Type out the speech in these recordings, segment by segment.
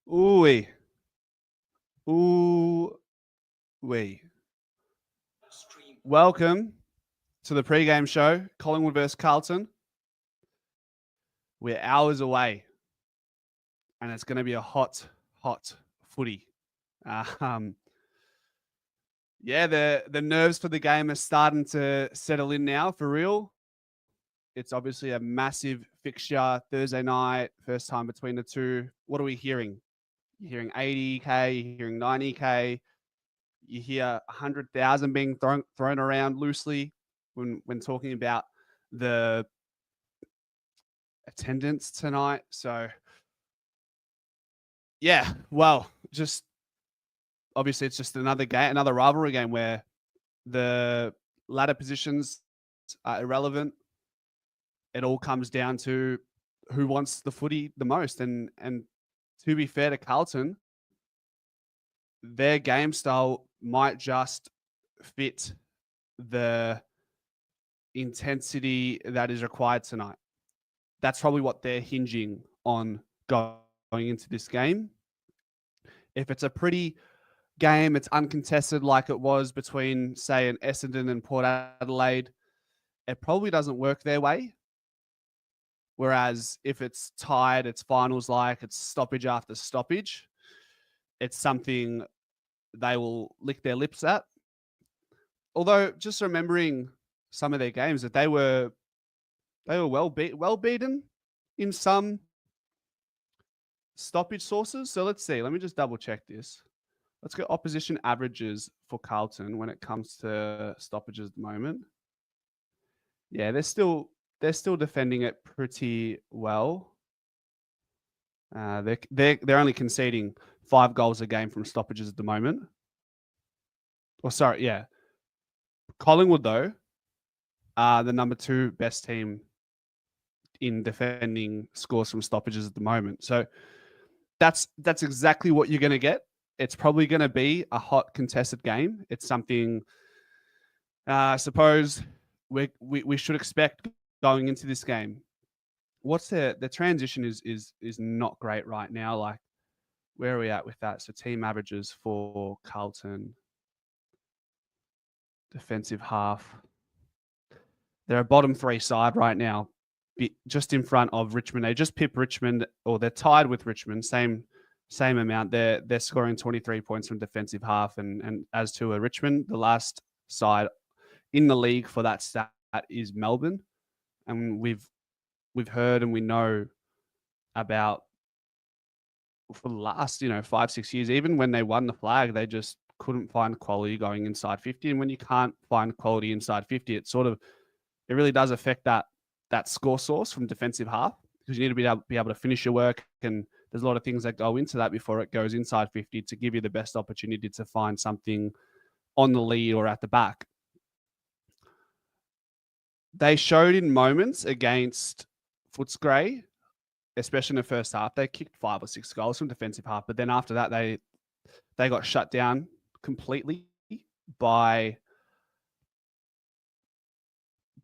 Ooh-wee. Ooh-wee. Welcome to the pre-game show, Collingwood versus Carlton. We're hours away, and it's going to be a hot footy. The nerves for the game are starting to settle in now, for real. It's obviously a massive fixture, Thursday night, first time between the two. What are we hearing? You're hearing 80K, you're hearing 90K. You hear 100,000 being thrown around loosely when talking about the attendance tonight. So, yeah, well, just obviously it's just another game, another rivalry game where the ladder positions are irrelevant. It all comes down to who wants the footy the most. And to be fair to Carlton, their game style might just fit the intensity that is required tonight. That's probably what they're hinging on going into this game. If it's a pretty game, it's uncontested like it was between, say, an Essendon and Port Adelaide, it probably doesn't work their way. Whereas if it's tied, it's finals like, it's stoppage after stoppage, it's something they will lick their lips at. Although, just remembering some of their games, that they were well beaten in some stoppage sources. So let's see. Let me just double check this. Let's go opposition averages for Carlton when it comes to stoppages at the moment. Yeah, they're still defending it pretty well. They're only conceding 5 goals a game from stoppages at the moment. Collingwood, though, are the number 2 best team in defending scores from stoppages at the moment. So that's exactly what you're going to get. It's probably going to be a hot contested game. It's something I suppose we should expect going into this game. What's the transition is not great right now. Like, where are we at with that? So team averages for Carlton. Defensive half. They're a bottom 3 side right now, just in front of Richmond. They just pipped Richmond, or they're tied with Richmond, same amount. They're scoring 23 points from defensive half, and as to a Richmond, the last side in the league for that stat is Melbourne, and we've heard and we know about for the last 5-6 years, even when they won the flag, they just couldn't find quality going inside 50. And when you can't find quality inside 50, it really does affect that score source from defensive half, because you need to be able to finish your work, and there's a lot of things that go into that before it goes inside 50 to give you the best opportunity to find something on the lead or at the back. They showed in moments against Footscray, especially in the first half, they kicked 5 or 6 goals from defensive half, but then after that they got shut down completely by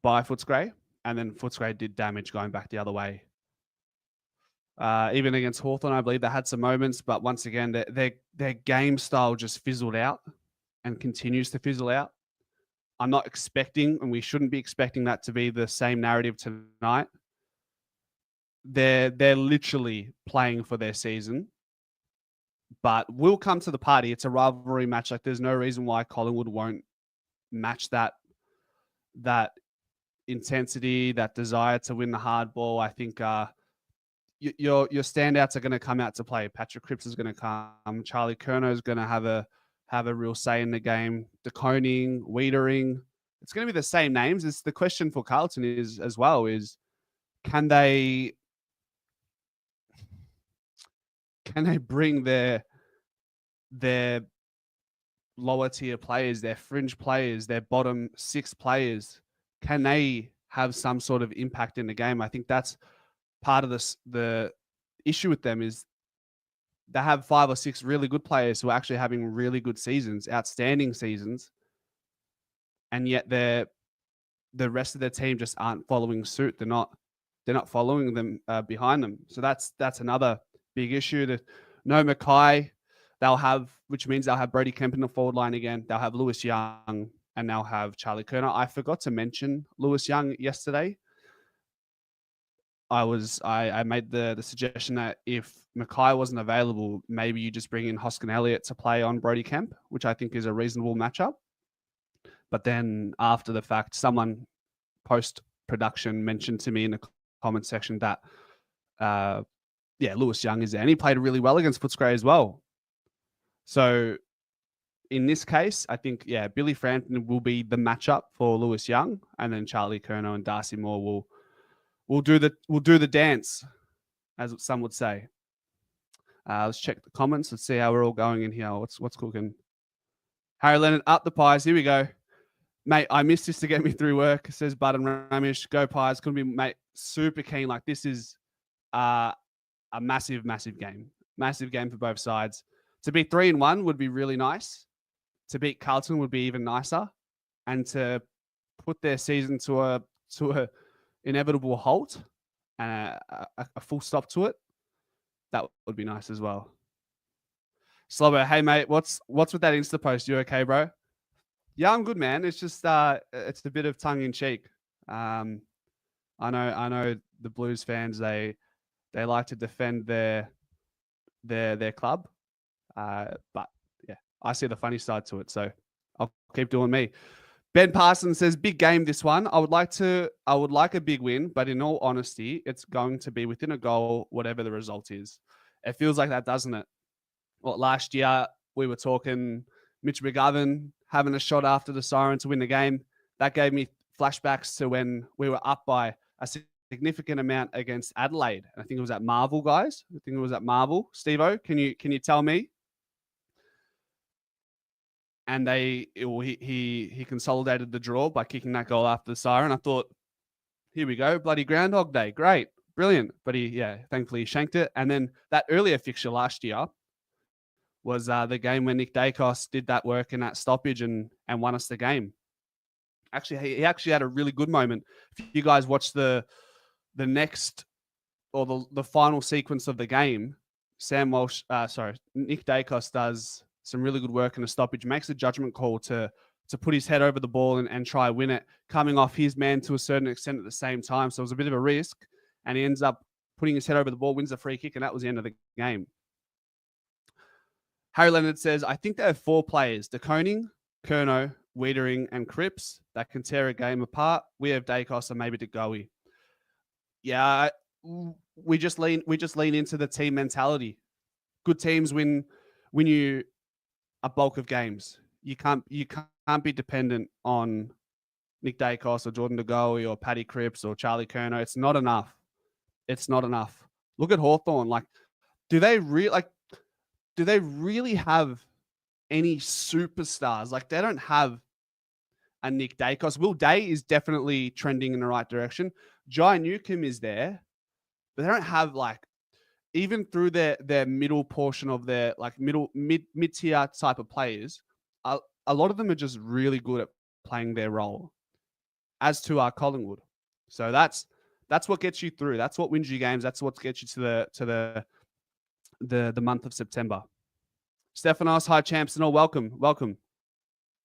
Footscray, and then Footscray did damage going back the other way. Even against Hawthorn, I believe they had some moments, but once again, their game style just fizzled out and continues to fizzle out. I'm not expecting, and we shouldn't be expecting, that to be the same narrative tonight. They're literally playing for their season, but we'll come to the party. It's a rivalry match. Like, there's no reason why Collingwood won't match that intensity, that desire to win the hard ball. I think your standouts are going to come out to play. Patrick Cripps is going to come. Charlie Curnow is going to have a real say in the game. DeConing, Wiedering. It's going to be the same names. It's the question for Carlton is can they bring their lower tier players, their fringe players, their bottom 6 players, can they have some sort of impact in the game? I think that's part of the issue with them, is they have 5 or 6 really good players who are actually having really good seasons, outstanding seasons, and yet the rest of their team just aren't following suit. They're not following them behind them. So that's another big issue. That No Mackay. Which means they'll have Brody Kemp in the forward line again. They'll have Lewis Young and they'll have Charlie Curnow. I forgot to mention Lewis Young yesterday. I made the suggestion that if Mackay wasn't available, maybe you just bring in Hoskin Elliott to play on Brody Kemp, which I think is a reasonable matchup. But then after the fact, someone post-production mentioned to me in the comment section that, Lewis Young is there. And he played really well against Footscray as well. So in this case, I think, Billy Frampton will be the matchup for Lewis Young. And then Charlie Curnow and Darcy Moore will do the dance, as some would say. Let's check the comments. Let's see how we're all going in here. What's cooking? Harry Leonard, up the Pies. Here we go. Mate, I missed this to get me through work, says Button Ramish. Go Pies. Couldn't be, mate, super keen. Like, this is a massive, massive game. Massive game for both sides. To be 3-1 would be really nice. To beat Carlton would be even nicer. And to put their season to a inevitable halt and a full stop to it, that would be nice as well. Slobber, hey mate, what's with that Insta post? You okay, bro? Yeah, I'm good, man. It's just it's a bit of tongue in cheek. I know the Blues fans, they like to defend their club, but yeah, I see the funny side to it, so I'll keep doing me. Ben Parsons says, big game this one. I would like a big win, but in all honesty, it's going to be within a goal, whatever the result is. It feels like that, doesn't it? Well, last year we were talking Mitch McGovern having a shot after the siren to win the game. That gave me flashbacks to when we were up by a significant amount against Adelaide. I think it was at Marvel, guys. I think it was at Marvel. Steve-O, can you tell me? And he consolidated the draw by kicking that goal after the siren. I thought, here we go, bloody Groundhog Day, great, brilliant. But thankfully he shanked it. And then that earlier fixture last year was the game when Nick Dacos did that work in that stoppage and won us the game. Actually, he actually had a really good moment. If you guys watch the next or the final sequence of the game, Nick Dacos does some really good work in a stoppage, makes a judgment call to put his head over the ball and try win it, coming off his man to a certain extent at the same time. So it was a bit of a risk, and he ends up putting his head over the ball, wins the free kick, and that was the end of the game. Harry Leonard says, I think there are 4 players, De Koning, Curnow, Wiedering, and Cripps, that can tear a game apart. We have Dacos and maybe De Goey. Yeah, we just lean into the team mentality. Good teams win you a bulk of games. You can't be dependent on Nick Dacos or Jordan De Goey or Paddy Cripps or Charlie Curnow. It's not enough. It's not enough. Look at Hawthorn. Like, do they really have any superstars? Like, they don't have a Nick Dacos. Will Day is definitely trending in the right direction. Jai Newcomb is there, but they don't have, like, even through their middle portion of their, like, mid-tier type of players, a lot of them are just really good at playing their role, as to our Collingwood. So that's what gets you through. That's what wins you games. That's what gets you to the month of September. Stephanos, hi champs and all, welcome.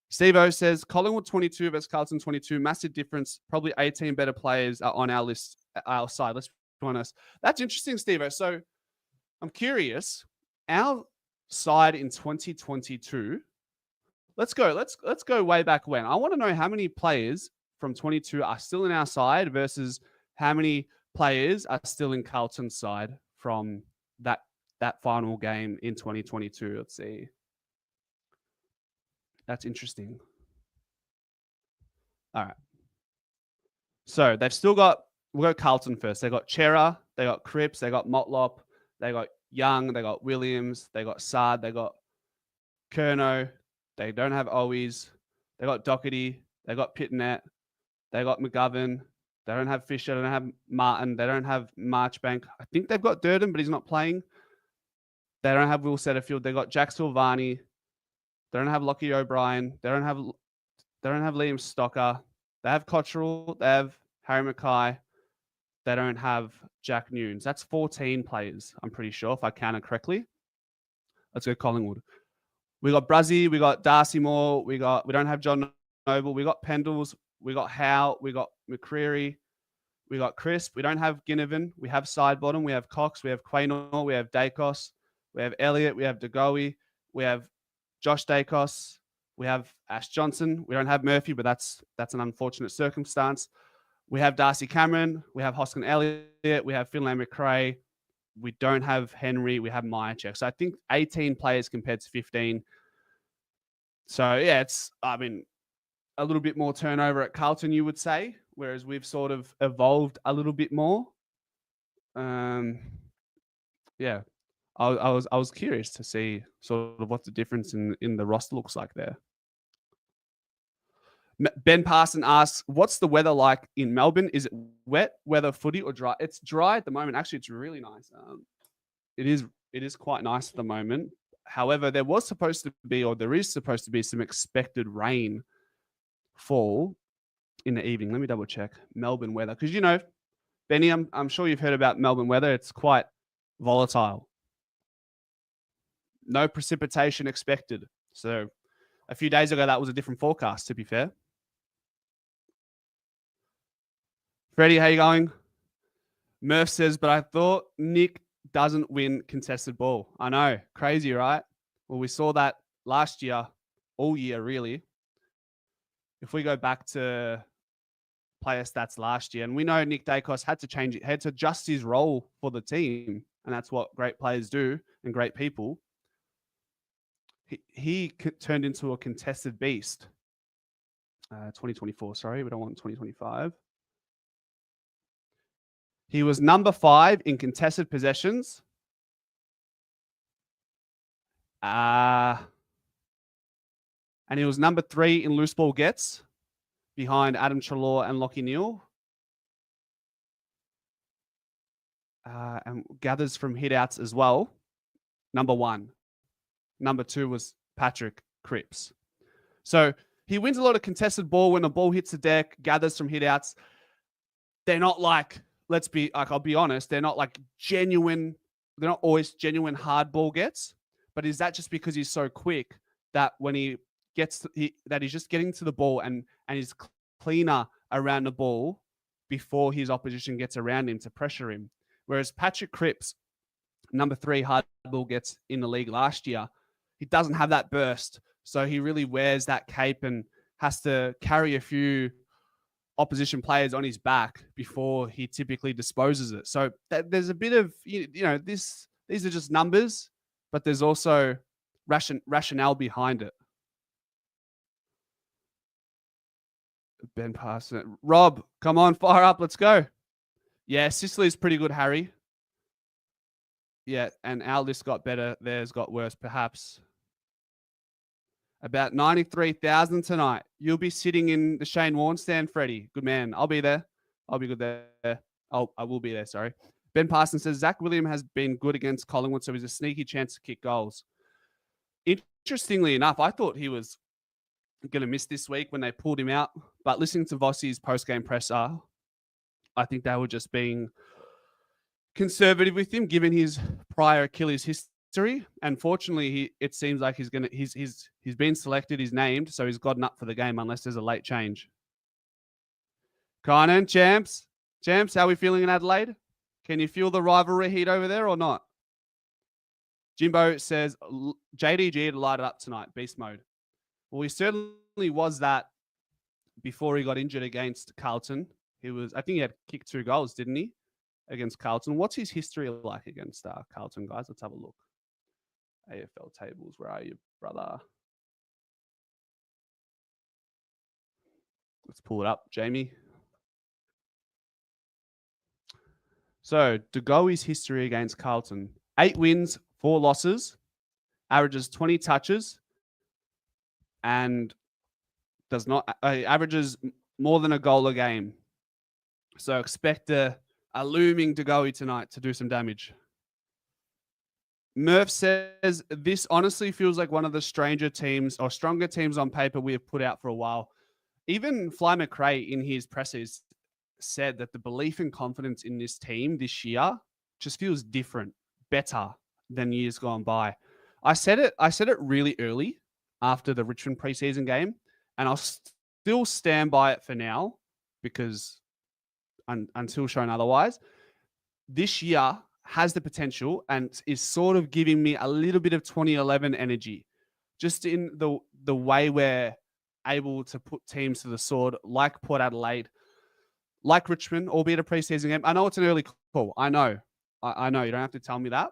Steve-O says, Collingwood 22 versus Carlton 22, massive difference. Probably 18 better players are on our list, our side. Let's be honest. That's interesting, Steve-O. So I'm curious, our side in 2022, let's go way back when. I want to know how many players from 22 are still in our side versus how many players are still in Carlton's side from that final game in 2022. Let's see. That's interesting. All right. So they've still got, we'll go Carlton first. They got Chera, they got Cripps, they got Motlop, they got Young, they got Williams, they got Sard, they got Curnow, they don't have Owies, they got Doherty, they got Pitnet, they got McGovern, they don't have Fisher, they don't have Martin, they don't have Marchbank. I think they've got Durden, but he's not playing. They don't have Will Setterfield. They got Jack Silvani. They don't have Lockie O'Brien. They don't have Liam Stocker. They have Cottrell. They have Harry Mackay. They don't have Jack Nunes. That's 14 players, I'm pretty sure, if I counted correctly. Let's go Collingwood. We got Bruzzy, we got Darcy Moore, we don't have John Noble, we got Pendles, we got Howe, we got McCreary, we got Crisp. We don't have Ginnivan. We have Sidebottom. We have Cox. We have Quaynor. We have Dacos. We have Elliott. We have DeGoey. We have Josh Dacos. We have Ash Johnson. We don't have Murphy, but that's an unfortunate circumstance. We have Darcy Cameron. We have Hoskin Elliott. We have Finlay McRae. We don't have Henry. We have Myercheck. So I think 18 players compared to 15. So yeah, it's, I mean, a little bit more turnover at Carlton, you would say, whereas we've sort of evolved a little bit more. Yeah, I was curious to see sort of what the difference in the roster looks like there. Ben Parson asks, what's the weather like in Melbourne? Is it wet weather footy or dry? It's dry at the moment. Actually, it's really nice. It is quite nice at the moment. However, there is supposed to be some expected rain fall in the evening. Let me double check Melbourne weather, because you know, Benny, I'm sure you've heard about Melbourne weather. It's quite volatile. No precipitation expected. So a few days ago, that was a different forecast, to be fair. Freddie, how you going? Murph says, but I thought Nick doesn't win contested ball. I know, crazy, right? Well, we saw that last year, all year, really. If we go back to player stats last year, and we know Nick Dacos had to adjust his role for the team, and that's what great players do and great people. He turned into a contested beast. 2024, sorry, we don't want 2025. He was number 5 in contested possessions. And he was number 3 in loose ball gets, behind Adam Treloar and Lockie Neal. And gathers from hitouts as well. Number 1. Number 2 was Patrick Cripps. So he wins a lot of contested ball when the ball hits the deck, gathers from hitouts. They're not like, I'll be honest, they're not like genuine, they're not always genuine hard ball gets. But is that just because he's so quick that when he gets that he's just getting to the ball and he's cleaner around the ball before his opposition gets around him to pressure him? Whereas Patrick Cripps, number 3 hard ball gets in the league last year, he doesn't have that burst. So he really wears that cape and has to carry a few opposition players on his back before he typically disposes it. So there's a bit of, these are just numbers, but there's also rationale behind it. Ben Parson. Rob, come on, fire up. Let's go. Yeah, Sicily's pretty good, Harry. Yeah, and our list got better. Theirs got worse, perhaps. About 93,000 tonight. You'll be sitting in the Shane Warne stand, Freddie. Good man. I'll be there. I'll be good there. I will be there, sorry. Ben Parson says, Zach William has been good against Collingwood, so he's a sneaky chance to kick goals. Interestingly enough, I thought he was going to miss this week when they pulled him out. But listening to Vossi's post-game presser, I think they were just being conservative with him, given his prior Achilles history. And fortunately, it seems like he's been selected, he's named, so he's gotten up for the game unless there's a late change. Kynan, Champs, how are we feeling in Adelaide? Can you feel the rivalry heat over there or not? Jimbo says, JDG to light it up tonight, beast mode. Well, he certainly was that before he got injured against Carlton. I think he had kicked 2 goals, didn't he, against Carlton? What's his history like against Carlton, guys? Let's have a look. AFL tables, where are you, brother? Let's pull it up, Jamie. So, DeGoey's history against Carlton. 8 wins, 4 losses, averages 20 touches, and averages more than a goal a game. So expect a looming DeGoey tonight to do some damage. Murph says, this honestly feels like one of the stronger teams on paper we have put out for a while. Even Fly McRae in his pressers said that the belief and confidence in this team this year just feels different, better than years gone by. I said it really early after the Richmond preseason game, and I'll still stand by it for now because until shown otherwise, this year has the potential and is sort of giving me a little bit of 2011 energy, just in the way we're able to put teams to the sword, like Port Adelaide, like Richmond, albeit a preseason game. I know it's an early call. I know. I know. You don't have to tell me that.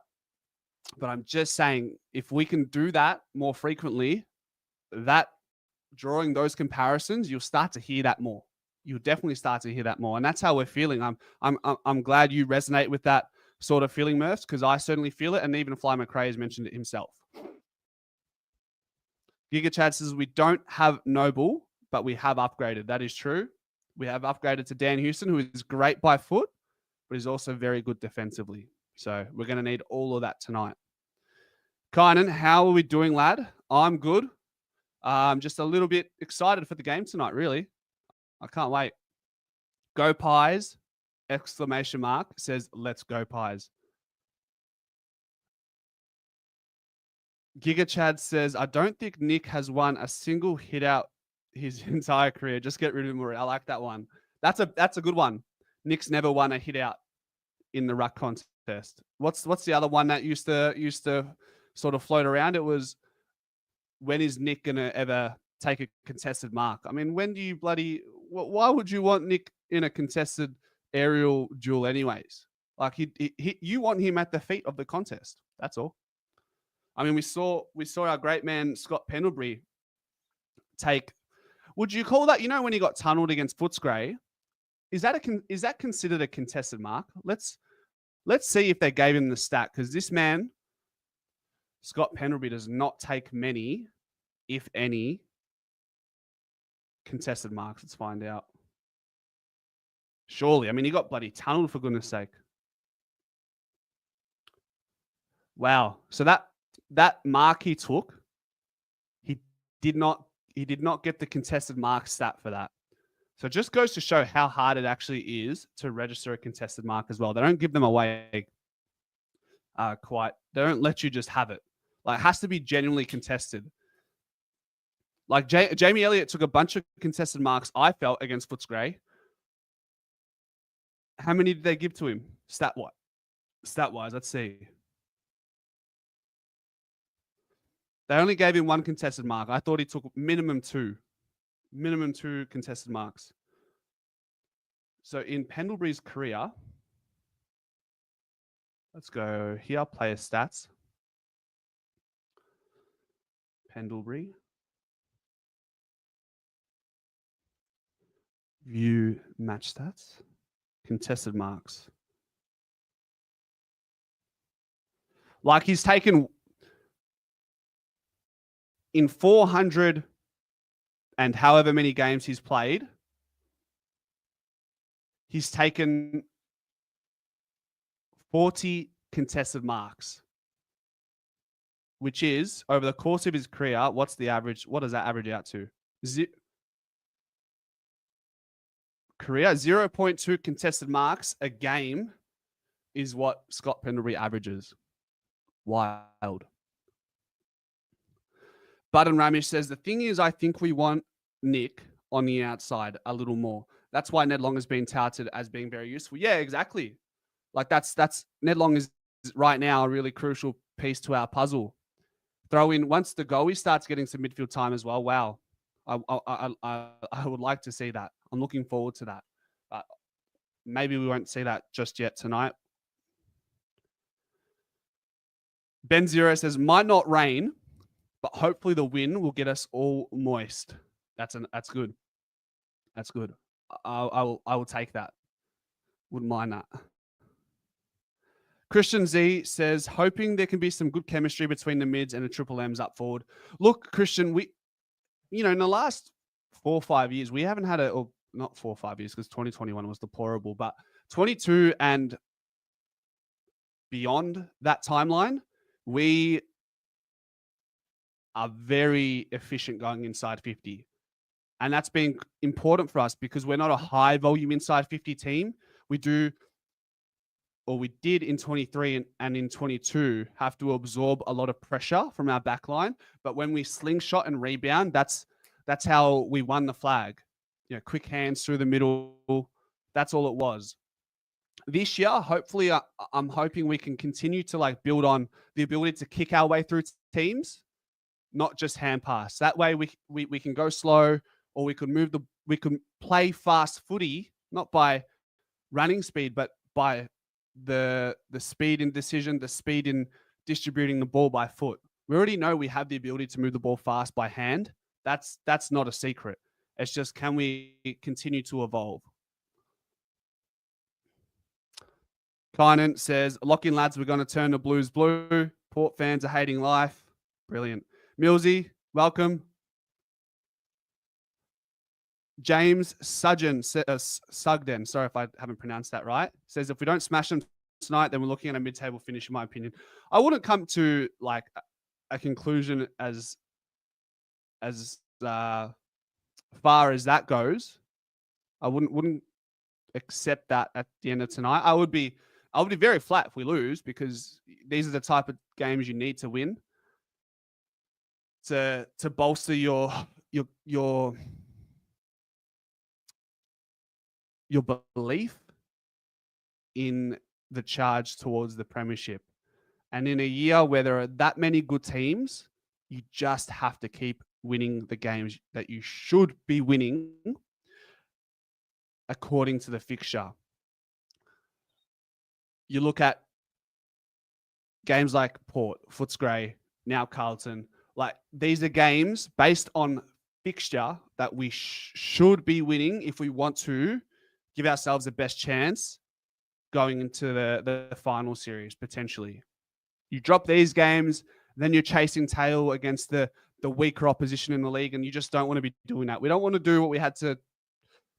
But I'm just saying, if we can do that more frequently, that drawing those comparisons, you'll start to hear that more. You'll definitely start to hear that more. And that's how we're feeling. I'm glad you resonate with that sort of feeling, Murphs, because I certainly feel it. And even Fly McRae has mentioned it himself. Giga Chad says, we don't have Noble, but we have upgraded. That is true. We have upgraded to Dan Houston, who is great by foot, but is also very good defensively. So we're going to need all of that tonight. Kynan, how are we doing, lad? I'm good. I'm just a little bit excited for the game tonight, really. I can't wait. Go Pies! Exclamation mark says, let's go Pies. Giga Chad says, I don't think Nick has won a single hit out his entire career. Just get rid of him already. I like that one. That's a good one. Nick's never won a hit out in the ruck contest. What's the other one that used to sort of float around? It was, when is Nick gonna ever take a contested mark? I mean, when do you why would you want Nick in a contested aerial duel anyways? Like you want him at the feet of the contest. That's all. I mean, we saw our great man Scott Pendlebury take. Would you call that? You know, when he got tunneled against Footscray, is that considered a contested mark? Let's see if they gave him the stat, because this man, Scott Pendlebury, does not take many, if any, contested marks. Let's find out. Surely, I mean, he got bloody tunneled, for goodness sake. Wow. So that mark he took, he did not get the contested mark stat for that. So it just goes to show how hard it actually is to register a contested mark as well. They don't give them away quite. They don't let you just have it. Like, it has to be genuinely contested. Like Jamie Elliott took a bunch of contested marks, I felt, against Footscray. How many did they give to him? Stat-wise, let's see. They only gave him one contested mark. I thought he took minimum two contested marks. So in Pendlebury's career, let's go here, player stats. Pendlebury. View match stats. Contested marks. Like, he's taken, in 400 and however many games he's played, he's taken 40 contested marks, which is, over the course of his career, what's the average? What does that average out to? Career 0.2 contested marks a game is what Scott Pendlebury averages. Wild. Button Ramish says, the thing is, I think we want Nick on the outside a little more. That's why Ned Long has been touted as being very useful. Yeah, exactly. Like, that's Ned Long is right now a really crucial piece to our puzzle. Throw in, once the goalie starts getting some midfield time as well. Wow. I would like to see that. I'm looking forward to that. But maybe we won't see that just yet tonight. Ben Zero says, might not rain, but hopefully the wind will get us all moist. That's good. That's good. I will take that. Wouldn't mind that. Christian Z says, hoping there can be some good chemistry between the mids and the triple M's up forward. Look, Christian, in the last 4 or 5 years, we haven't had or not 4 or 5 years, because 2021 was deplorable, but 22 and beyond that timeline, we are very efficient going inside 50. And that's been important for us because we're not a high volume inside 50 team. We do or we did in 23 and in 22 have to absorb a lot of pressure from our back line. But when we slingshot and rebound, that's how we won the flag. Quick hands through the middle. That's all it was. This year, hopefully, I'm hoping we can continue to build on the ability to kick our way through teams, not just hand pass. That way we can go slow, or we can play fast footy, not by running speed, but by the speed in decision, the speed in distributing the ball by foot. We already know we have the ability to move the ball fast by hand. That's not a secret. It's just, can we continue to evolve? Kynan says, lock in, lads. We're going to turn the Blues blue. Port fans are hating life. Brilliant. Millsy, welcome. James Sugden, sorry if I haven't pronounced that right, says, if we don't smash them tonight, then we're looking at a mid-table finish, in my opinion. I wouldn't come to a conclusion as far as that goes. I wouldn't accept that at the end of tonight. I would be very flat if we lose, because these are the type of games you need to win to bolster your belief in the charge towards the premiership. And in a year where there are that many good teams, you just have to keep winning the games that you should be winning according to the fixture. You look at games like Port, Footscray, now Carlton. These are games based on fixture that we should be winning if we want to give ourselves the best chance going into the final series, potentially. You drop these games, then you're chasing tail against the weaker opposition in the league, and you just don't want to be doing that. We don't want to do what we had to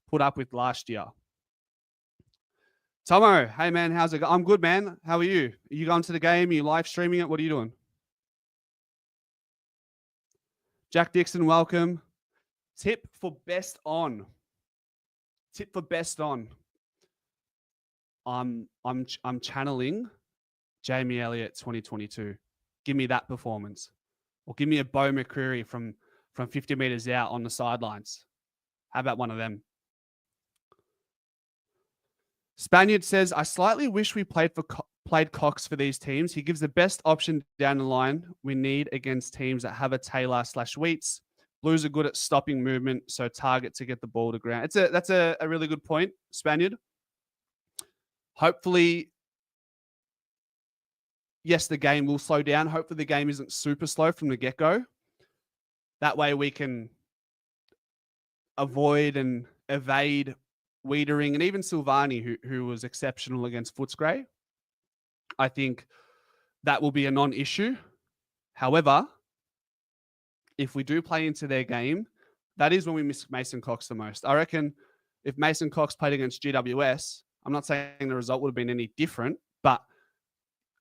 put up with last year. Tomo, hey man, how's it going? I'm good, man. How are you? Are you going to the game? Are you live streaming it? What are you doing? Jack Dixon, welcome. Tip for best on. I'm channeling Jamie Elliott 2022. Give me that performance. Or give me a Bo McCreary from 50 meters out on the sidelines. How about one of them? Spaniard says, I slightly wish we played Cox for these teams. He gives the best option down the line we need against teams that have a Taylor/Wheats. Blues are good at stopping movement, so target to get the ball to ground. That's a really good point, Spaniard. Hopefully, yes, the game will slow down. Hopefully the game isn't super slow from the get-go. That way we can avoid and evade Wiedering and even Silvani, who was exceptional against Footscray. I think that will be a non-issue. However, if we do play into their game, that is when we miss Mason Cox the most. I reckon if Mason Cox played against GWS, I'm not saying the result would have been any different, but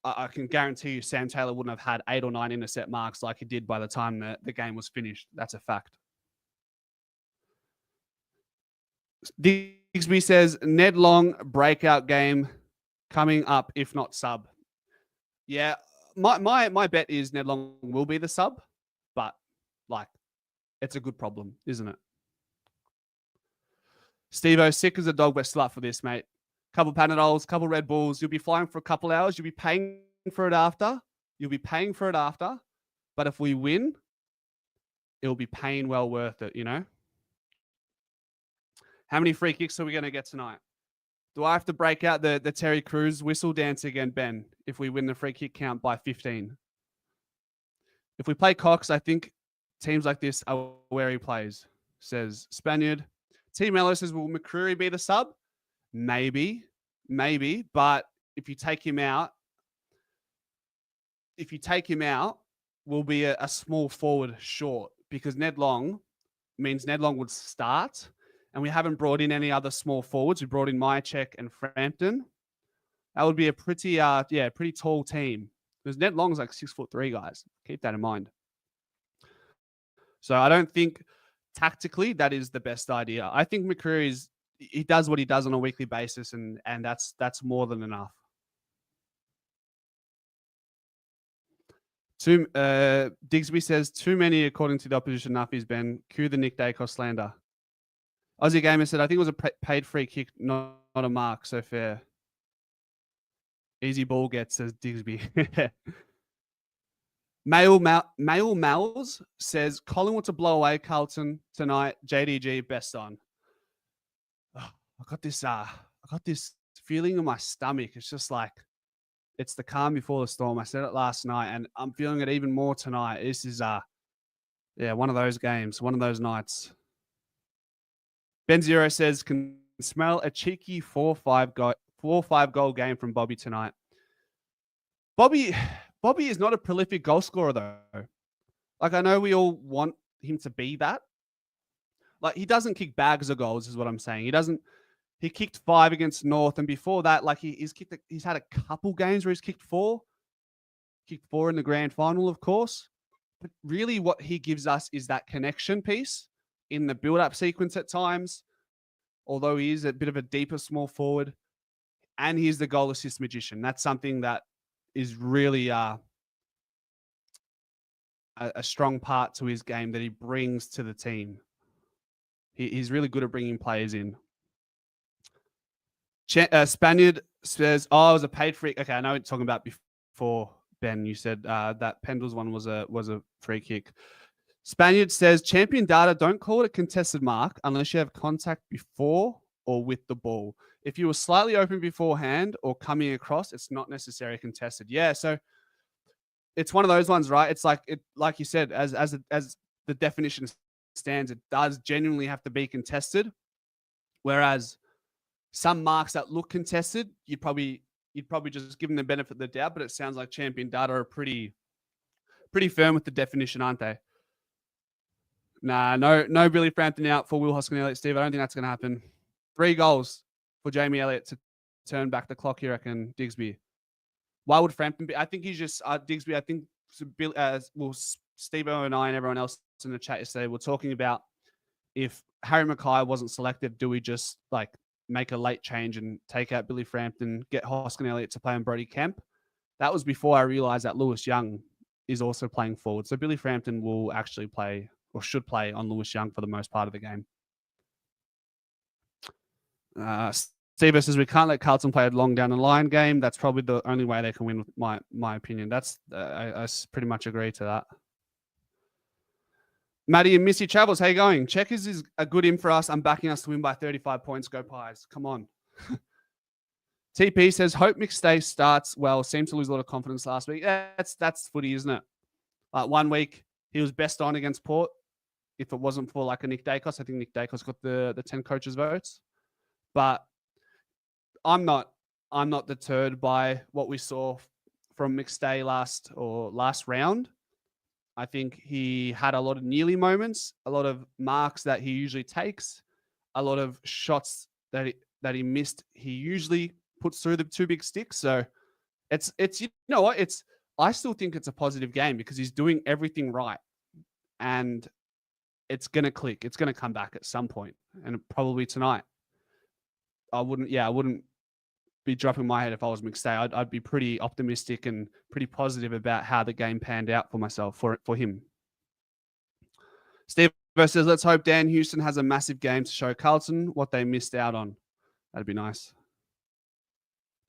I can guarantee you Sam Taylor wouldn't have had 8 or 9 intercept marks like he did by the time the game was finished. That's a fact. Digsby says, Ned Long breakout game coming up, if not sub. Yeah, my bet is Ned Long will be the sub, but it's a good problem, isn't it? Steve-O, sick as a dog, but still up for this, mate. Couple Panadols, couple Red Bulls. You'll be flying for a couple hours. You'll be paying for it after. But if we win, it'll be pain well worth it, How many free kicks are we going to get tonight? Do I have to break out the Terry Crews whistle dance again, Ben, if we win the free kick count by 15? If we play Cox, I think teams like this are where he plays, says Spaniard. T. Mello says, will McCreary be the sub? Maybe. But if you take him out, we'll be a small forward short, because Ned Long means Ned Long would start. And we haven't brought in any other small forwards. We brought in Myercheck and Frampton. That would be a pretty tall team. Because Ned Long's 6'3", guys. Keep that in mind. So I don't think tactically that is the best idea. I think McCreary he does what he does on a weekly basis, and that's more than enough. Digsby says, too many according to the opposition nuffies, Ben. Cue the Nick Dacos slander. Aussie Gamer said, I think it was a paid free kick, not a mark, so fair. Easy ball get, says Digsby. Mail Mal's says, Collingwood to blow away Carlton tonight. JDG, best on. Oh, I got this feeling in my stomach. It's just like, it's the calm before the storm. I said it last night, and I'm feeling it even more tonight. This is one of those games, one of those nights. Ben Zero says, can smell a cheeky 4-5 goal game from Bobby tonight. Bobby is not a prolific goal scorer, though. Like, I know we all want him to be that. Like, he doesn't kick bags of goals, is what I'm saying. He kicked 5 against North, and before that, like, he's had a couple games where he's kicked 4. Kicked 4 in the grand final, of course. But really what he gives us is that connection piece in the build-up sequence at times, although he is a bit of a deeper small forward, and he's the goal assist magician. That's something that is really a strong part to his game that he brings to the team. He's really good at bringing players in. Spaniard says, "Oh, it was a paid free." Okay, I know what you're talking about before, Ben. You said that Pendle's one was a free kick. Spaniard says, "Champion data, don't call it a contested mark unless you have contact before or with the ball. If you were slightly open beforehand or coming across, it's not necessarily contested." Yeah, so it's one of those ones, right? It's like you said, as the definition stands, it does genuinely have to be contested. Whereas some marks that look contested, you'd probably just give them the benefit of the doubt. But it sounds like Champion data are pretty firm with the definition, aren't they? Nah, no Billy Frampton out for Will Hoskin Elliott, Steve. I don't think that's going to happen. 3 goals for Jamie Elliott to turn back the clock here, I reckon, Digsby. Why would Frampton be? I think he's just Digsby. I think Steve and I and everyone else in the chat yesterday were talking about if Harry Mackay wasn't selected, do we just like make a late change and take out Billy Frampton, get Hoskin Elliott to play on Brodie Kemp? That was before I realised that Lewis Young is also playing forward. So Billy Frampton will actually play or should play on Lewis Young for the most part of the game. Steve says we can't let Carlton play a long down the line game. That's probably the only way they can win, with my opinion. That's I pretty much agree to that. Maddie and Missy Travels, how you going? Checkers is a good in for us. I'm backing us to win by 35 points. Go Pies. Come on. TP says, hope McStay starts well. Seems to lose a lot of confidence last week. Yeah, that's footy, isn't it? Like 1 week, he was best on against Port. If it wasn't for like a Nick Dacos, I think Nick Dacos got the 10 coaches' votes. But I'm not deterred by what we saw from McStay last round. I think he had a lot of nearly moments, a lot of marks that he usually takes, a lot of shots that he missed. He usually puts through the 2 big sticks. So it's you know what? I still think it's a positive game because he's doing everything right, and it's gonna click. It's gonna come back at some point, and probably tonight. I wouldn't be dropping my head if I was McStay. I'd be pretty optimistic and pretty positive about how the game panned out for myself, for him. Steve says, let's hope Dan Houston has a massive game to show Carlton what they missed out on. That'd be nice.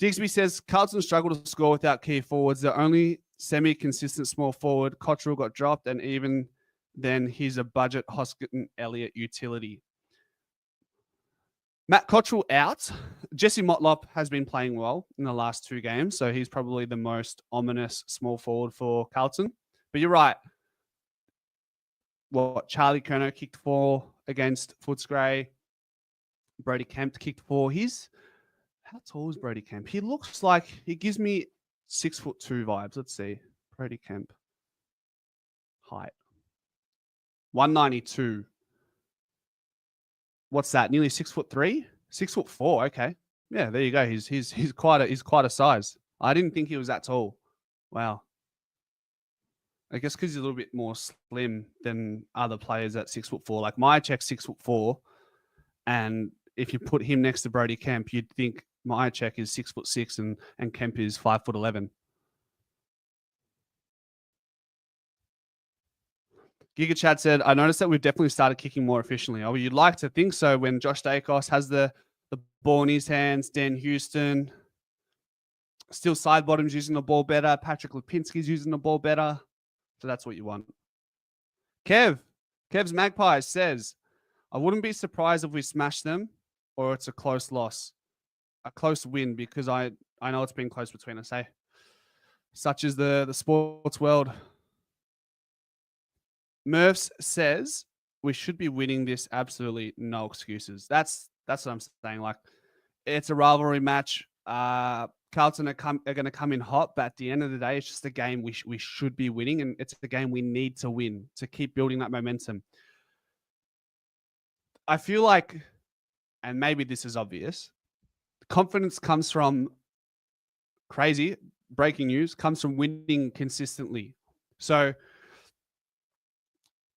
Digsby says, Carlton struggled to score without key forwards. The only semi-consistent small forward, Cottrell, got dropped, and even then he's a budget Hoskin Elliott utility. Matt Cottrell out. Jesse Motlop has been playing well in the last 2 games, so he's probably the most ominous small forward for Carlton. But you're right. Charlie Kerno kicked 4 against Footscray. Brodie Kemp kicked 4. How tall is Brodie Kemp? He looks like he gives me 6'2" vibes. Let's see. Brodie Kemp. Height. 192. What's that? Nearly 6'3", 6'4". Okay, yeah, there you go. He's quite a size. I didn't think he was that tall. Wow. I guess because he's a little bit more slim than other players at 6'4". Like Myercheck's 6'4", and if you put him next to Brodie Kemp, you'd think Myercheck is 6'6" and Kemp is 5'11". Giga Chad said, I noticed that we've definitely started kicking more efficiently. Oh, you'd like to think so when Josh Dacos has the ball in his hands, Dan Houston, still side bottoms using the ball better, Patrick Lipinski's using the ball better. So that's what you want. Kev's Magpies says, I wouldn't be surprised if we smash them or it's a close loss. A close win, because I know it's been close between us, eh? Such is the sports world. Murphs says we should be winning this. Absolutely no excuses. That's what I'm saying. Like, it's a rivalry match. Carlton are going to come in hot, but at the end of the day, it's just a game we should be winning, and it's a game we need to win to keep building that momentum. I feel like, and maybe this is obvious, confidence comes from crazy breaking news, comes from winning consistently. So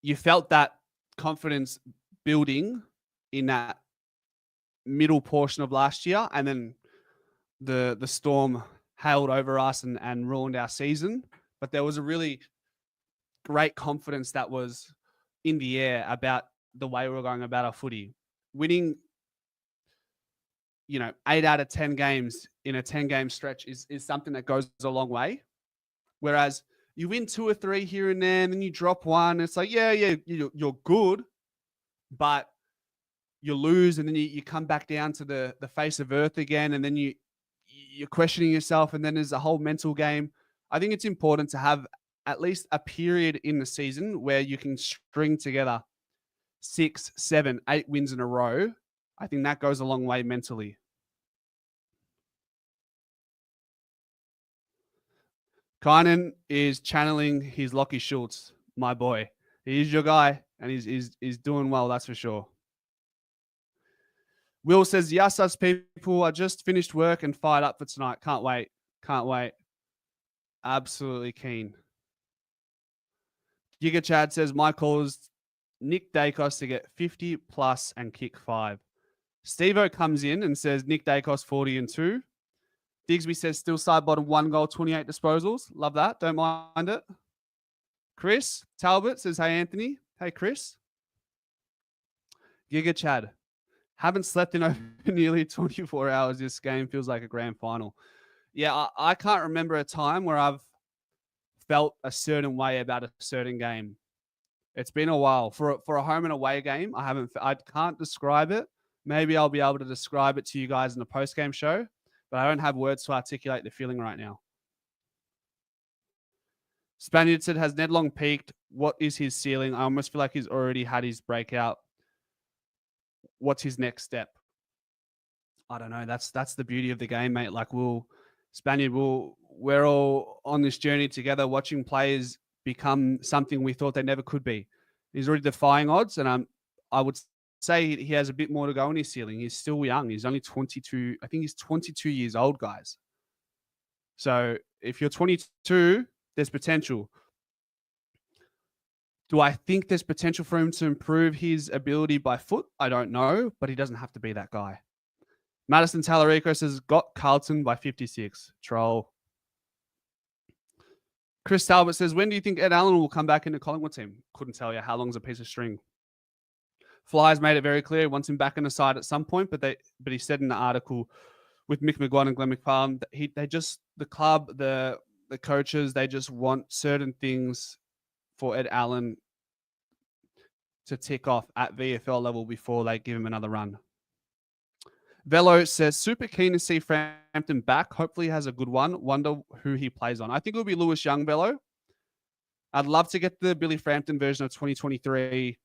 you felt that confidence building in that middle portion of last year, and then the storm hailed over us and ruined our season. But there was a really great confidence that was in the air about the way we were going about our footy. Winning, 8 out of 10 games in a 10-game stretch is something that goes a long way. Whereas you win 2 or 3 here and there, and then you drop one. It's like, yeah, you're good, but you lose, and then you come back down to the face of earth again, and then you're questioning yourself, and then there's a whole mental game. I think it's important to have at least a period in the season where you can string together 6, 7, 8 wins in a row. I think that goes a long way mentally. Kynan is channeling his Lockie Schultz, my boy. He's your guy, and he's doing well, that's for sure. Will says, yes, us people. I just finished work and fired up for tonight. Can't wait. Absolutely keen. Giga Chad says, my call is Nick Dacos to get 50 plus and kick 5. Steve-O comes in and says, Nick Dacos 40 and 2. Digsby says, still side bottom 1 goal, 28 disposals. Love that. Don't mind it. Chris Talbot says, hey, Anthony. Hey, Chris. Giga Chad. Haven't slept in over nearly 24 hours. This game feels like a grand final. Yeah, I can't remember a time where I've felt a certain way about a certain game. It's been a while. For a home and away game, I can't describe it. Maybe I'll be able to describe it to you guys in the post-game show, but I don't have words to articulate the feeling right now. Spaniard said, has Ned Long peaked? What is his ceiling? I almost feel like he's already had his breakout. What's his next step? I don't know. That's the beauty of the game, mate. Like, we're all on this journey together, watching players become something we thought they never could be. He's already defying odds, and I would say he has a bit more to go in his ceiling. He's still young. He's only 22. I think he's 22 years old, guys. So if you're 22, there's potential. Do I think there's potential for him to improve his ability by foot? I don't know, but he doesn't have to be that guy. Madison Talarico says, got Carlton by 56. Troll. Chris Talbot says, when do you think Ed Allen will come back in the Collingwood team? Couldn't tell you. How long's a piece of string? Flyers made it very clear he wants him back in the side at some point, but he said in the article with Mick McGuire and Glenn McFarlane, the club, the coaches, they just want certain things for Ed Allen to tick off at VFL level before they give him another run. Velo says, super keen to see Frampton back. Hopefully he has a good one. Wonder who he plays on. I think it'll be Lewis Young, Velo. I'd love to get the Billy Frampton version of 2023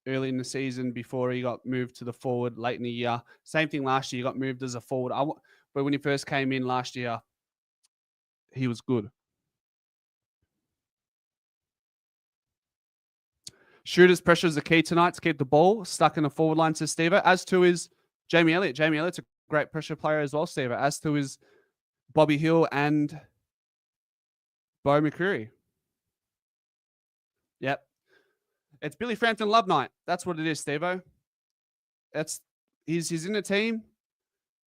early in the season before he got moved to the forward late in the year. Same thing last year. He got moved as a forward. But when he first came in last year, he was good. Shooters pressure is the key tonight to keep the ball stuck in the forward line, says Steve. As to is Jamie Elliott. Jamie Elliott's a great pressure player as well, Steve. As to is Bobby Hill and Bo McCreary. Yep. It's Billy Frampton Love Night. That's what it is, Steve-O. He's in the team.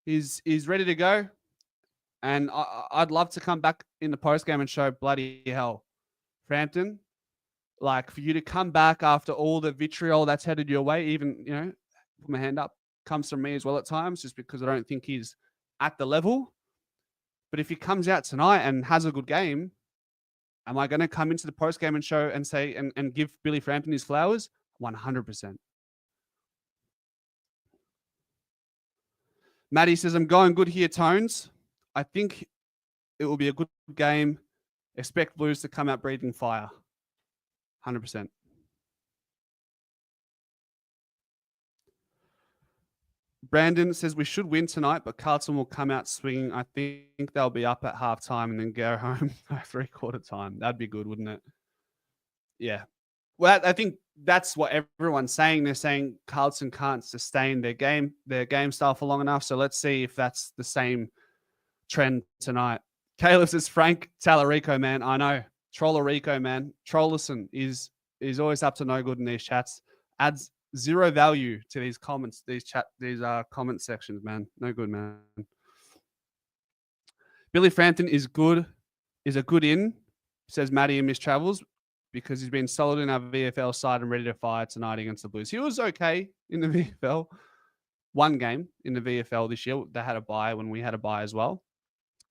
He's ready to go. And I'd love to come back in the postgame and show bloody hell. Frampton, Like for you to come back after all the vitriol that's headed your way, even, put my hand up, comes from me as well at times, just because I don't think he's at the level. But if he comes out tonight and has a good game, am I going to come into the post game and show and say and give Billy Frampton his flowers? 100%. Maddie says, I'm going good here, Tones. I think it will be a good game. Expect Blues to come out breathing fire. 100%. Brandon says we should win tonight, but Carlton will come out swinging. I think they'll be up at halftime and then go home at 3/4 time. That'd be good, wouldn't it? Yeah. Well, I think that's what everyone's saying. They're saying Carlton can't sustain their game style for long enough. So let's see if that's the same trend tonight. Caleb says Frank Tallarico, man. I know. Trollarico, man. Trollerson is always up to no good in these chats. Adds zero value to these comments, these comment sections, man. No good, man. Billy Frampton is a good in, says Matty and Miss Travels, because he's been solid in our VFL side and ready to fire tonight against the Blues. He was okay in the VFL. One game in the VFL this year. They had a bye when we had a bye as well.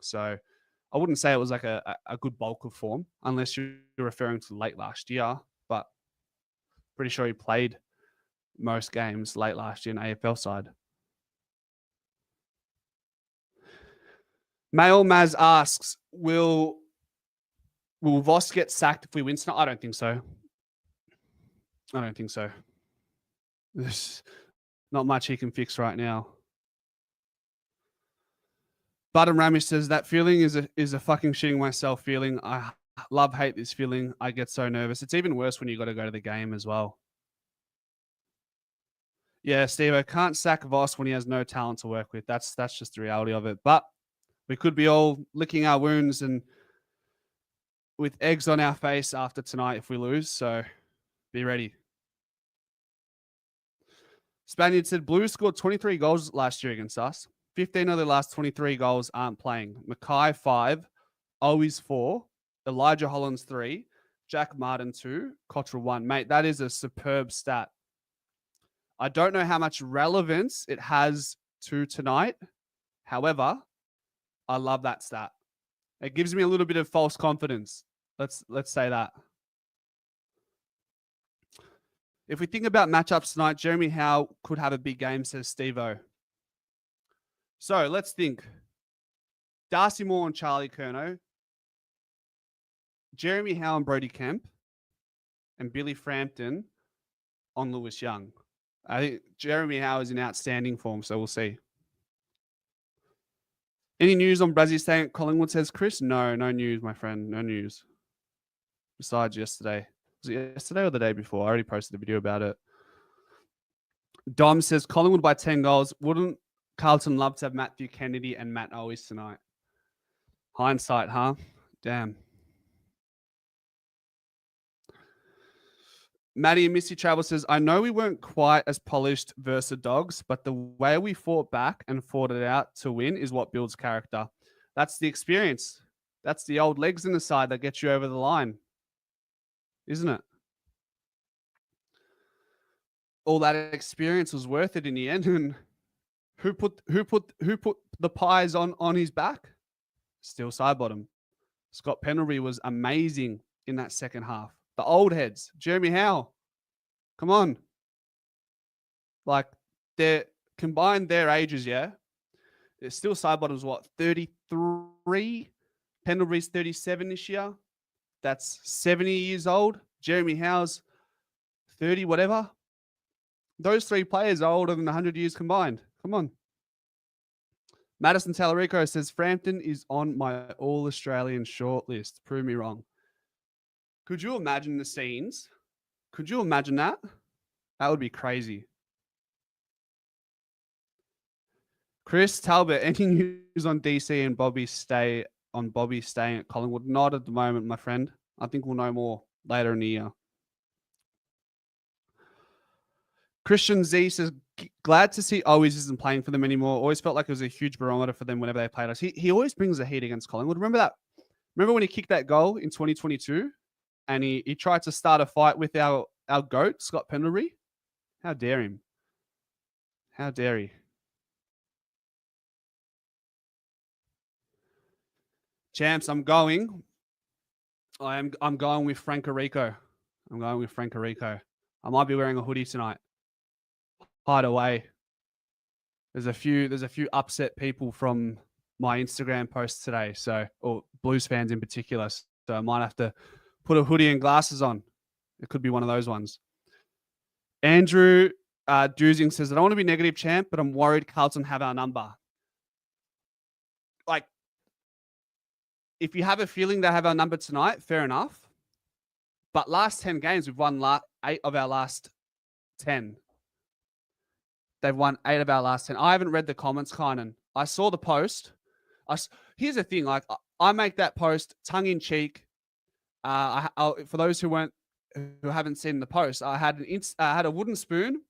So I wouldn't say it was like a good bulk of form, unless you're referring to late last year, but pretty sure he played most games late last year in AFL side. Mail Maz asks, will Voss get sacked if we win tonight? I don't think so. There's not much he can fix right now. Button Ramish says that feeling is a fucking shitting myself feeling. I hate this feeling. I get so nervous. It's even worse when you got to go to the game as well. Yeah, Steve, I can't sack Voss when he has no talent to work with. That's just the reality of it. But we could be all licking our wounds and with eggs on our face after tonight if we lose. So be ready. Spaniard said Blues scored 23 goals last year against us. 15 of the last 23 goals aren't playing. Mackay 5, Owies 4, Elijah Hollins 3, Jack Martin 2, Cottrell 1. Mate, that is a superb stat. I don't know how much relevance it has to tonight. However, I love that stat. It gives me a little bit of false confidence. Let's say that. If we think about matchups tonight, Jeremy Howe could have a big game, says Steve-O. So let's think. Darcy Moore and Charlie Curnow, Jeremy Howe and Brody Kemp, and Billy Frampton on Lewis Young. I think Jeremy Howe is in outstanding form, so we'll see. Any news on Brazzy staying at Collingwood, says Chris? No news, my friend. No news. Besides yesterday. Was it yesterday or the day before? I already posted a video about it. Dom says Collingwood by 10 goals. Wouldn't Carlton love to have Matthew Kennedy and Matt Owies tonight? Hindsight, huh? Damn. Maddie and Missy Travel says, I know we weren't quite as polished versus the Dogs, but the way we fought back and fought it out to win is what builds character. That's the experience. That's the old legs in the side that get you over the line, isn't it? All that experience was worth it in the end. And who put the pies on his back? Still side bottom. Scott Pendlebury was amazing in that second half. The old heads, Jeremy Howe, come on. Like, they're combined their ages, yeah? They're still side bottoms, 33? Pendlebury's 37 this year. That's 70 years old. Jeremy Howe's 30, whatever. Those three players are older than 100 years combined. Come on. Madison Tallarico says, Frampton is on my All-Australian shortlist. Prove me wrong. Could you imagine the scenes? Could you imagine that? That would be crazy. Chris Talbot, any news on DC and Bobby staying at Collingwood? Not at the moment, my friend. I think we'll know more later in the year. Christian Z says, glad to see Owies isn't playing for them anymore. Always felt like it was a huge barometer for them whenever they played us. He always brings the heat against Collingwood. Remember that? Remember when he kicked that goal in 2022? and he tried to start a fight with our GOAT, Scott Pendlebury. How dare him? How dare he? Champs, I'm going with Franco Rico. I'm going with Franco Rico. I might be wearing a hoodie tonight. Hide away. There's a few upset people from my Instagram posts today, or Blues fans in particular. So I might have to put a hoodie and glasses on. It could be one of those ones. Andrew Dusing says, I don't want to be negative, champ, but I'm worried Carlton have our number. Like, if you have a feeling they have our number tonight, fair enough. But last 10 games, we've won 8 of our last 10. They've won 8 of our last 10. I haven't read the comments, Kynan. I saw the post. Here's the thing. Like, I make that post tongue in cheek. For those who haven't seen the post, I had a wooden spoon,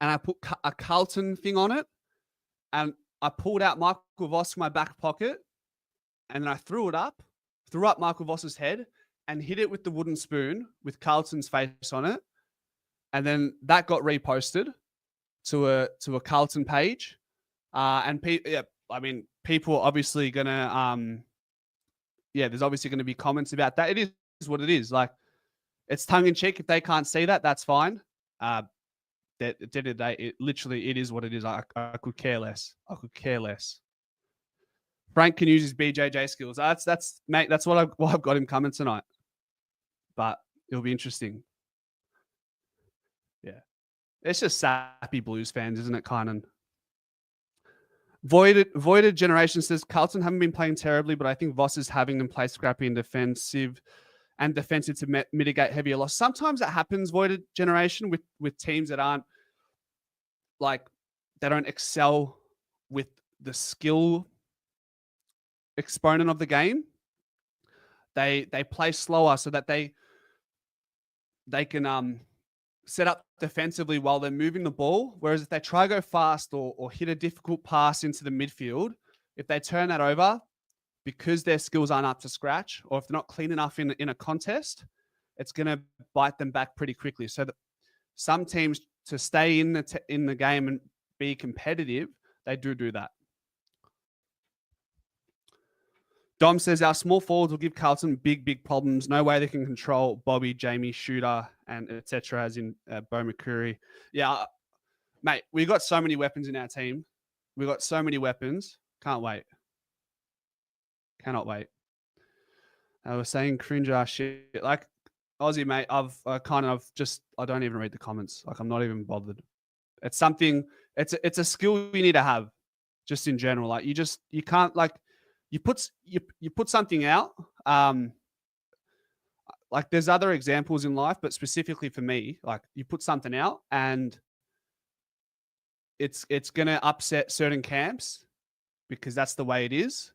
and I put a Carlton thing on it, and I pulled out Michael Voss from my back pocket, and then I threw up Michael Voss's head, and hit it with the wooden spoon with Carlton's face on it, and then that got reposted to a Carlton page, and people are obviously gonna there's obviously gonna be comments about that. It is what it is. Like, it's tongue in cheek. If they can't see that, that's fine. At the end of the day, it is what it is. I could care less. Frank can use his BJJ skills. That's what I've got him coming tonight. But it'll be interesting. Yeah. It's just sappy Blues fans, isn't it, Kynan? Voided Generation says, Carlton haven't been playing terribly, but I think Voss is having them play scrappy and defensive to mitigate heavier loss. Sometimes it happens, Voided Generation, with teams that aren't, like, they don't excel with the skill exponent of the game. They play slower so that they can set up defensively while they're moving the ball. Whereas if they try to go fast or hit a difficult pass into the midfield, if they turn that over because their skills aren't up to scratch, or if they're not clean enough in a contest, it's going to bite them back pretty quickly. So that some teams, to stay in the game and be competitive, they do that. Dom says, our small forwards will give Carlton big problems. No way they can control Bobby, Jamie, Shooter, and etc. as in Bo McCreary. Yeah, mate, we got so many weapons in our team. We got so many weapons. Can't wait. Cannot wait. I was saying cringe ass shit. Like, Aussie, mate, I don't even read the comments. Like, I'm not even bothered. It's something, it's a skill you need to have just in general. Like, you can't, like, you put something out. Like, there's other examples in life, but specifically for me, like, you put something out and it's going to upset certain camps because that's the way it is.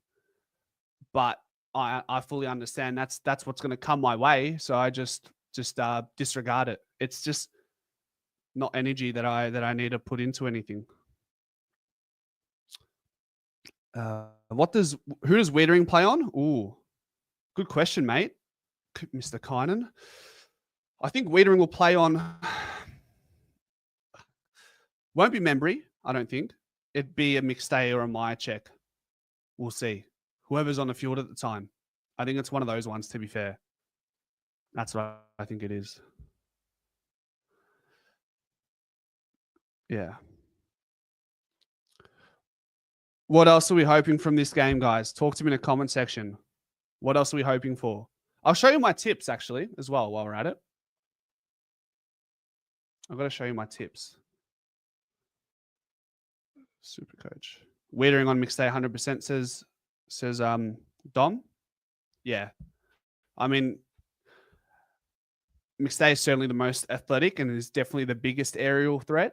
But I fully understand that's what's going to come my way. So I just disregard it. It's just not energy that I need to put into anything. Who does Wiedering play on? Ooh, good question, mate. Mr. Kynan. I think Wiedering will play on. Won't be Membry, I don't think. It'd be a McStay or a Myercheck. We'll see. Whoever's on the field at the time. I think it's one of those ones, to be fair. That's what I think it is. Yeah. What else are we hoping from this game, guys? Talk to me in the comment section. What else are we hoping for? I'll show you my tips, actually, as well, while we're at it. I've got to show you my tips. Super coach. Wiedering on McStay 100% says Dom. Yeah. I mean, McStay is certainly the most athletic and is definitely the biggest aerial threat.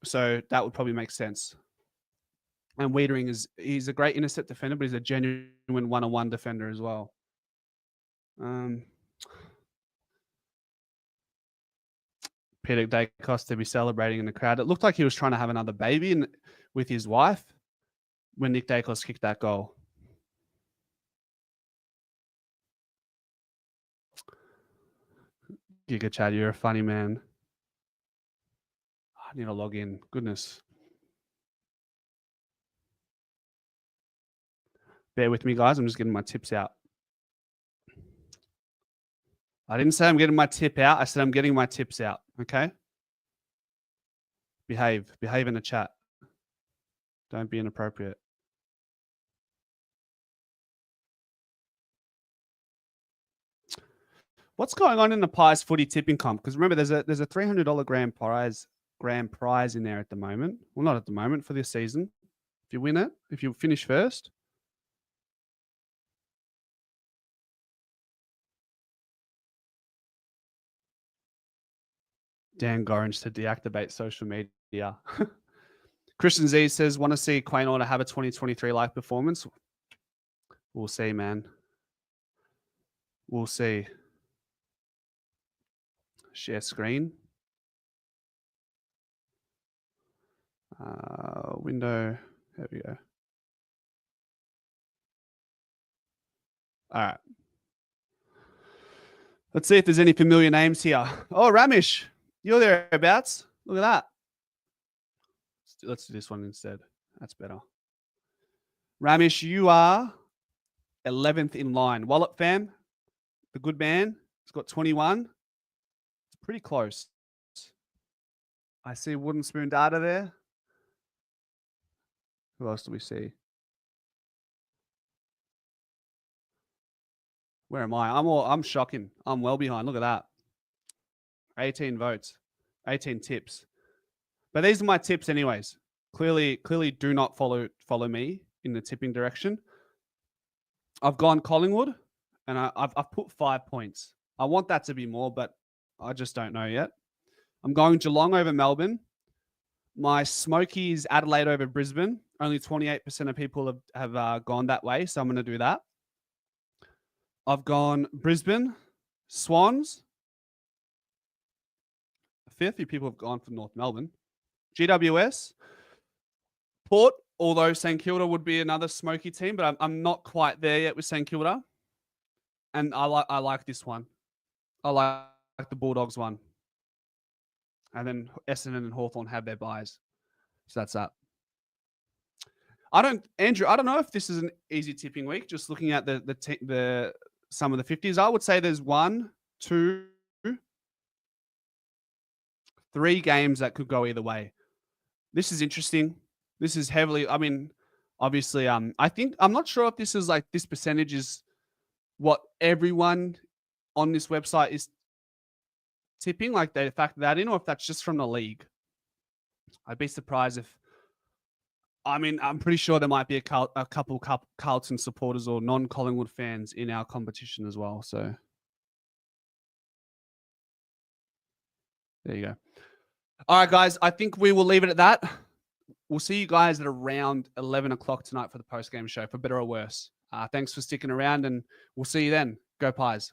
So that would probably make sense. And Wiedering he's a great intercept defender, but he's a genuine one-on-one defender as well. Peter Dacos to be celebrating in the crowd. It looked like he was trying to have another baby with his wife when Nick Dacos kicked that goal. Giga Chad, you're a funny man. I need to log in. Goodness. Bear with me, guys. I'm just getting my tips out. I didn't say I'm getting my tip out. I said I'm getting my tips out. Okay? Behave. Behave in the chat. Don't be inappropriate. What's going on in the Pies footy tipping comp? Because remember, there's a $300 grand prize in there at the moment. Well, not at the moment, for this season. If you win it, if you finish first. Dan Gorringe to deactivate social media. Christian Z says, want to see Quain Order have a 2023 like performance? We'll see, man. We'll see. Share screen. Window. There we go. All right. Let's see if there's any familiar names here. Oh, Ramesh, you're thereabouts. Look at that. Let's do this one instead. That's better. Ramesh, you are 11th in line. Wallet fam, the good man, he's got 21. It's pretty close. I see Wooden Spoon Data there. Who else do we see? Where am I? I'm shocking. I'm well behind. Look at that. 18 votes, 18 tips. But these are my tips anyways. Clearly do not follow me in the tipping direction. I've gone Collingwood and I've put 5 points. I want that to be more, but I just don't know yet. I'm going Geelong over Melbourne. My Smokies Adelaide over Brisbane. Only 28% of people have gone that way, so I'm going to do that. I've gone Brisbane, Swans. A fair few people have gone for North Melbourne. GWS, Port, although St Kilda would be another smoky team, but I'm not quite there yet with St Kilda. And I like this one. I like the Bulldogs one. And then Essendon and Hawthorn have their buys. So that's that. Andrew, I don't know if this is an easy tipping week. Just looking at the some of the 50s, I would say there's 1, 2, 3 games that could go either way. This is interesting. This is heavily, I mean, obviously, I think, I'm not sure if this is like, this percentage is what everyone on this website is tipping, like they factor that in, or if that's just from the league. I'd be surprised if, I mean, I'm pretty sure there might be a couple Carlton supporters or non-Collingwood fans in our competition as well. So there you go. All right, guys, I think we will leave it at that. We'll see you guys at around 11 o'clock tonight for the post-game show, for better or worse. Thanks for sticking around, and we'll see you then. Go Pies.